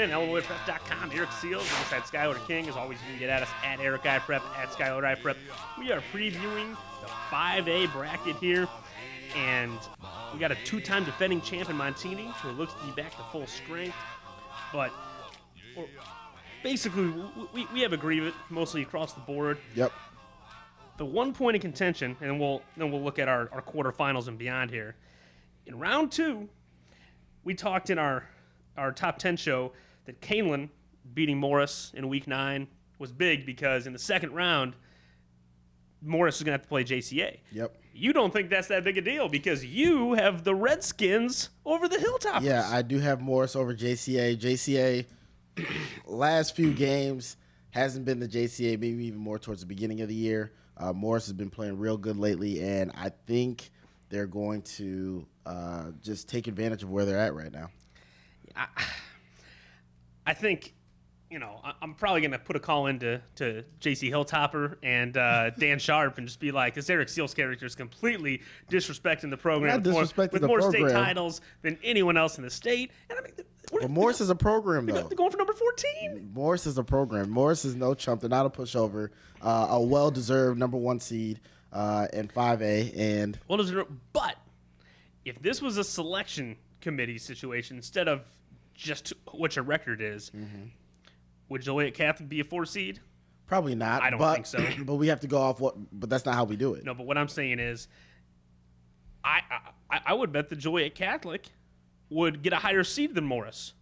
in, IllinoisPrep.com. Eric Seals, alongside Skyler King. As always, you can get at us at EricIPrep, at SkylerIPrep. We are previewing the 5A bracket here, and we got a two-time defending champ in Montini, who looks to be back to full strength. But basically, we have agreement mostly across the board. Yep. The one point of contention, and we'll look at our quarterfinals and beyond here. In round 2, we talked in our top 10 show that Kaneland beating Morris in week 9 was big because in the second round, Morris is going to have to play JCA. Yep. You don't think that's that big a deal because you have the Redskins over the Hilltoppers. Yeah, I do have Morris over JCA. JCA, last few games, hasn't been the JCA, maybe even more towards the beginning of the year. Morris has been playing real good lately, and I think they're going to just take advantage of where they're at right now. I think, I'm probably going to put a call into JC Hilltopper and Dan Sharp and just be like, this Eric Seals character is completely disrespecting the program with more state titles than anyone else in the state. And I mean, but Morris is a program, though. They're going for number 14. Morris is a program. Morris is no chump. They're not a pushover. A well-deserved number 1 seed in 5A. And but if this was a selection committee situation instead of just what your record is, would Joliet Catholic be a 4 seed? Probably not. I don't think so. But we have to go off but that's not how we do it. No, but what I'm saying is I would bet that Joliet Catholic would get a higher seed than Morris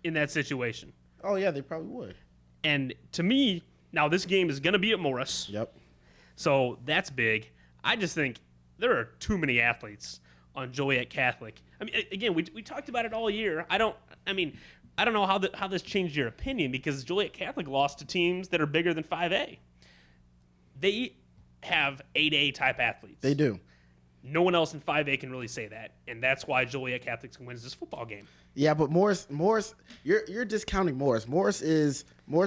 in that situation. Oh, yeah, they probably would. And to me, now this game is going to be at Morris. Yep. So that's big. I just think there are too many athletes on Joliet Catholic. I mean, again, we talked about it all year. I don't know how this changed your opinion because Joliet Catholic lost to teams that are bigger than 5A. They have 8A type athletes. They do. No one else in 5A can really say that, and that's why Joliet Catholic wins this football game. Yeah, but Morris, you're discounting Morris. Morris has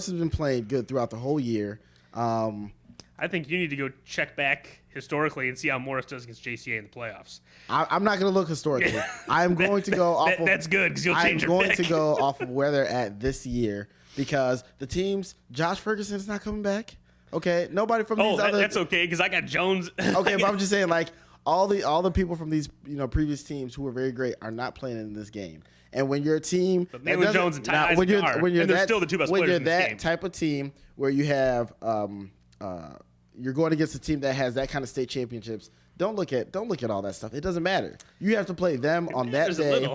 been playing good throughout the whole year. I think you need to go check back historically and see how Morris does against JCA in the playoffs. I'm not going to look historically. I'm going to go off. That's good because you'll change your pick. I'm going to go off of where they're at this year because the teams. Josh Ferguson is not coming back. Okay, nobody from these other. That's okay because I got Jones. Okay, but I'm just saying like. All the people from these previous teams who were very great are not playing in this game. And when you're a team, but Malin Jones and Ty Isaac and they're still the two best players in this game. When you're that type of team where you have you're going against a team that has that kind of state championships, don't look at all that stuff. It doesn't matter. You have to play them on that day.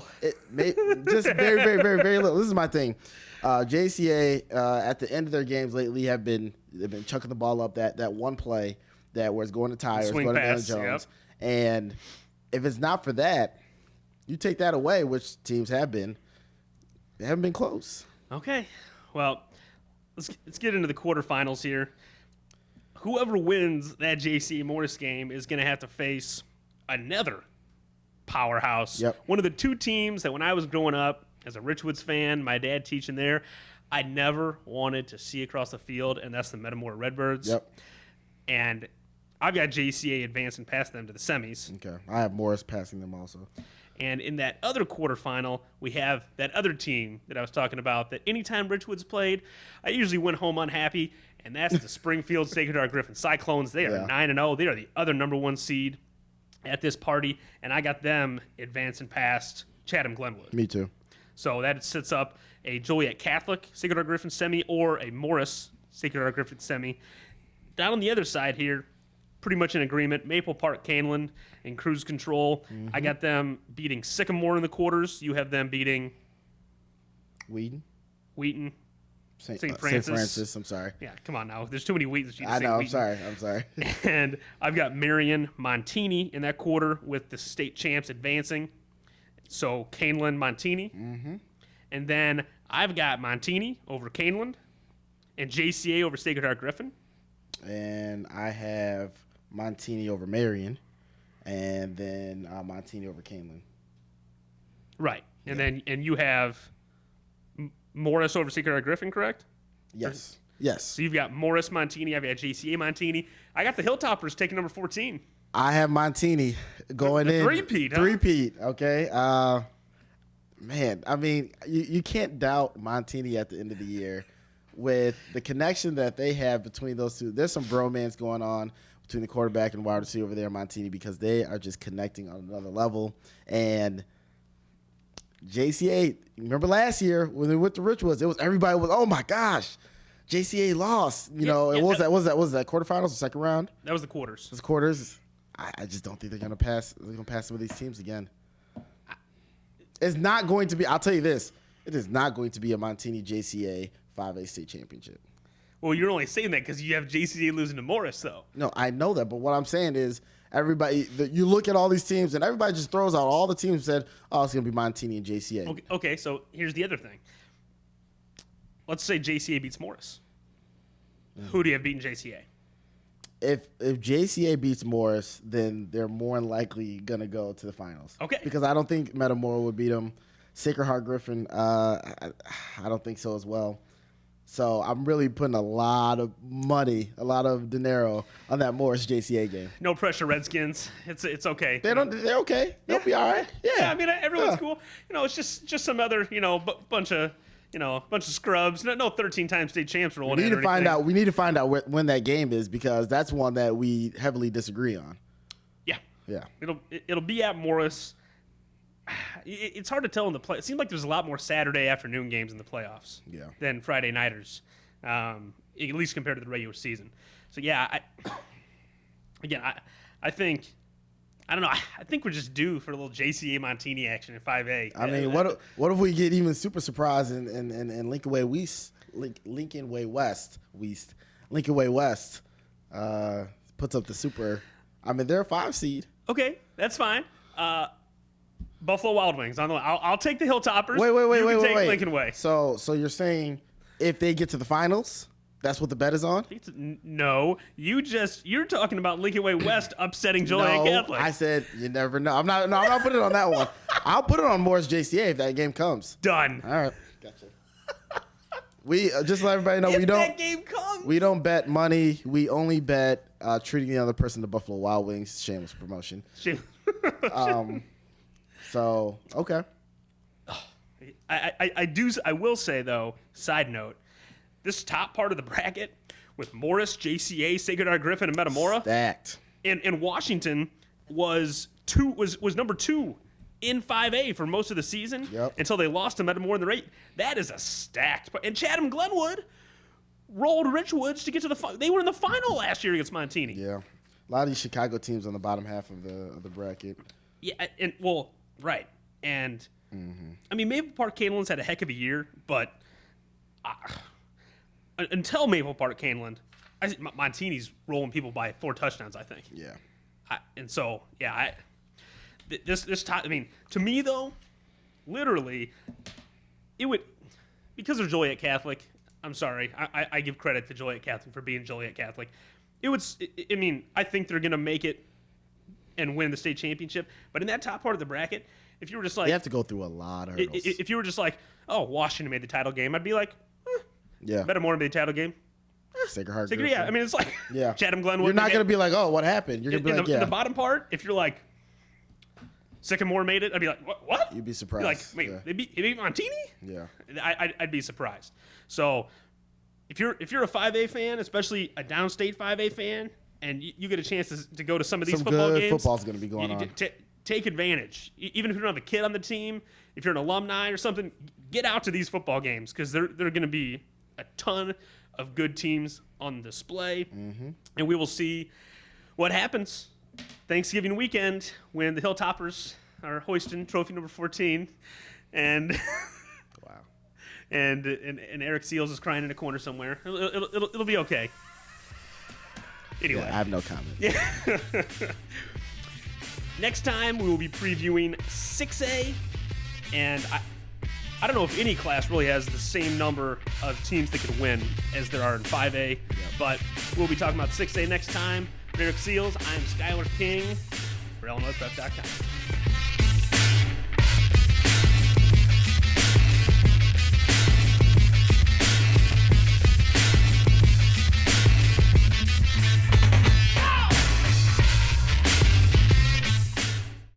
Just very, very, very, very little. This is my thing. JCA at the end of their games lately they've been chucking the ball up that one play that was going to Tyers, going to Malin Jones. Yep. And if it's not for that, you take that away, which teams have been. They haven't been close. Okay. Well, let's get into the quarterfinals here. Whoever wins that JC Morris game is going to have to face another powerhouse. Yep. One of the two teams that when I was growing up as a Richwoods fan, my dad teaching there, I never wanted to see across the field, and that's the Metamora Redbirds. Yep. And I've got JCA advancing past them to the semis. Okay. I have Morris passing them also. And in that other quarterfinal, we have that other team that I was talking about that anytime Richwoods played, I usually went home unhappy, and that's the Springfield Sacred Heart Griffin Cyclones. They are 9-0. They are the other number 1 seed at this party, and I got them advancing past Chatham Glenwood. Me too. So that sets up a Joliet Catholic Sacred Heart Griffin semi or a Morris Sacred Heart Griffin semi. Down on the other side here, pretty much in agreement. Maple Park, Kaneland, and Cruise Control. Mm-hmm. I got them beating Sycamore in the quarters. You have them beating Wheaton, St. Francis. I'm sorry. Yeah, come on now. There's too many Wheatons. I know. I'm sorry. And I've got Marion, Montini in that quarter with the state champs advancing. So Kaneland, Montini. Mm-hmm. And then I've got Montini over Kaneland and JCA over Sacred Heart Griffin. And I have Montini over Marion, and then Montini over Kaneland. Right, and you have Morris over Sacred Heart Griffin, correct? Yes. So you've got Morris Montini. I've got JCA Montini. I got the Hilltoppers taking number 14. I have Montini going in. Three-peat, huh? Three-peat, okay. Man, I mean, you can't doubt Montini at the end of the year with the connection that they have between those two. There's some bromance going on between the quarterback and wide receiver over there, Montini, because they are just connecting on another level. And JCA, remember last year when they went to Richwoods, it was everybody was, oh my gosh, JCA lost. What was that quarterfinals or second round? That was the quarters. It was quarters. I just don't think they're gonna pass. They're gonna pass some of these teams again. It's not going to be. I'll tell you this. It is not going to be a Montini JCA 5A state championship. Well, you're only saying that because you have JCA losing to Morris, though. No, I know that, but what I'm saying is everybody. You look at all these teams, and everybody just throws out all the teams and said, "Oh, it's gonna be Montini and JCA." Okay. So here's the other thing. Let's say JCA beats Morris. Who do you have beating JCA? If JCA beats Morris, then they're more than likely gonna go to the finals. Okay. Because I don't think Metamora would beat them. Sacred Heart Griffin, I don't think so as well. So I'm really putting a lot of money, a lot of dinero on that Morris JCA game. No pressure, Redskins. It's okay. They're okay. They'll be all right. Yeah. I mean, everyone's cool. It's just some other bunch of scrubs. No 13-time state champs rolling. We need to find out. We need to find out when that game is, because that's one that we heavily disagree on. Yeah. It'll be at Morris. It's hard to tell in the play. It seems like there's a lot more Saturday afternoon games in the playoffs than Friday nighters, at least compared to the regular season. So yeah, I think. I don't know. I think we're just due for a little JCA Montini action in 5A. I mean, what if we get even super surprised in Lincoln Way West? Lincoln Way West puts up the super. I mean, they're a 5 seed. Okay, that's fine. Buffalo Wild Wings on the way. I'll take the Hilltoppers. Wait. Lincoln Way. So you're saying if they get to the finals, that's what the bet is on? No, you're talking about Lincoln Way West upsetting Joliet Catholic. I said you never know. I'm not putting it on that one. I'll put it on Morris JCA if that game comes. Done. All right, gotcha. We just let everybody know that game comes. We don't bet money. We only bet treating the other person to Buffalo Wild Wings. Shameless promotion. So okay. I will say though. Side note. This top part of the bracket with Morris, JCA, Sacred Heart Griffin, and Metamora stacked. And Washington was number 2 in 5A for most of the season until they lost to Metamora in the rate. That is a stacked part. And Chatham Glenwood rolled Richwoods to get to the they were in the final last year against Montini. Yeah. A lot of these Chicago teams on the bottom half of the bracket. Yeah, right. And I mean, Maple Park Canaan's had a heck of a year, but until Maple Park Canaanland, Montini's rolling people by 4 touchdowns, I think. Yeah. I mean, to me though, literally, it would, because of Joliet Catholic. I'm sorry, I give credit to Joliet Catholic for being Joliet Catholic. I think they're gonna make it and win the state championship. But in that top part of the bracket, if you were just like, you have to go through a lot of hurdles. If you were just like, oh, Washington made the title game, I'd be like, Metamora made the title game. Sacred Heart. Yeah, I mean, it's like Chatham Glenwood. You're not going to be like, oh, what happened? You're going to be like, in the bottom part, if you're like, Sycamore made it, I'd be like, what? You'd be surprised. You'd be like, wait, they beat Montini? Yeah. I'd be surprised. So if you're a 5A fan, especially a downstate 5A fan, and you get a chance to go to some of these football games. Football's going to be going on. Take advantage. Even if you don't have a kid on the team, if you're an alumni or something, get out to these football games because they're going to be a ton of good teams on display. Mm-hmm. And we will see what happens Thanksgiving weekend when the Hilltoppers are hoisting trophy number 14. And wow. And Eric Seals is crying in a corner somewhere. It'll be okay. Anyway. Yeah, I have no comment. Yeah. Next time, we will be previewing 6A, and I don't know if any class really has the same number of teams that could win as there are in 5A, but we'll be talking about 6A next time. For Eric Seals, I'm Skylar King for IllinoisPrep.com.